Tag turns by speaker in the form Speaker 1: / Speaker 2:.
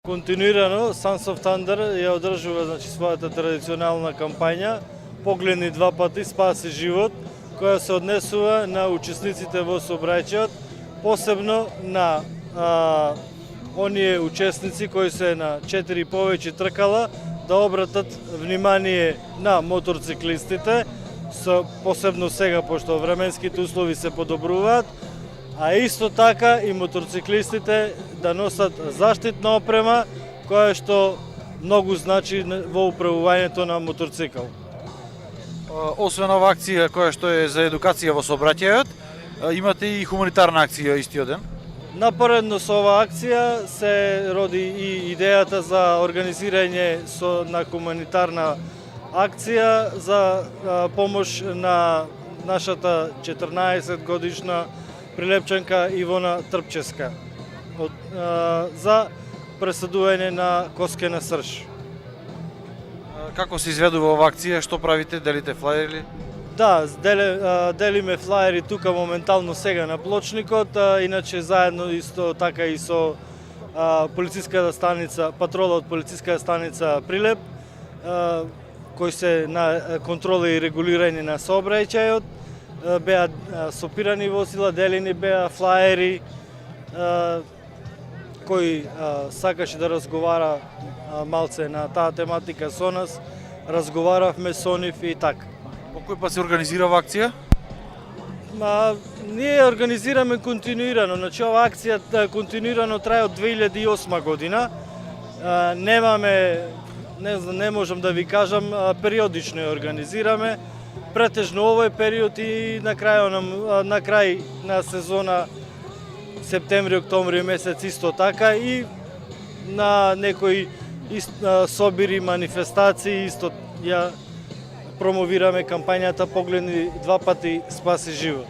Speaker 1: Континуирано Sons of Thunder ја одржува својата традиционална кампања Погледни два пати, спаси живот, која се однесува на учесниците во сообраќајот, посебно на оние учесници кои се на 4 и повеќе тркала, да обратат внимание на моторциклистите, посебно сега, пошто временските услови се подобруваат, а исто така и моторциклистите да носат заштитна опрема, која што многу значи во управувањето на моторцикл.
Speaker 2: Освен ова акција која што е за едукација во сообраќајот, имате и хуманитарна акција истиот ден?
Speaker 1: Напоредно со оваа акција се роди и идејата за организирање на хуманитарна акција за помош на нашата 14 годишна прилепчанка Ивона Трпческа за пресадување на коскена срж.
Speaker 2: Како се изведува оваа акција, што правите, делите флаери?
Speaker 1: Да, делиме флаери тука моментално сега на плочникот, иначе заедно исто така и со полициската станица, патрола од полициската станица Прилеп, кои се на контрола и регулирање на сообраќајот, беа сопирани возила, делени беа флаери, кој сакаше да разговара малце на таа тематика со нас, разговаравме со нив и така.
Speaker 2: По кој пат се организира оваа акција?
Speaker 1: Ние организираме континуирано, значи оваа акција континуирано трае од 2008 година. Немаме, не можам да ви кажам, периодично ја организираме. Претежно овој период и на крај на сезона септември, октомври месец исто така и на некои собири, манифестации исто ја промовираме кампањата Погледни два пати, спаси живот.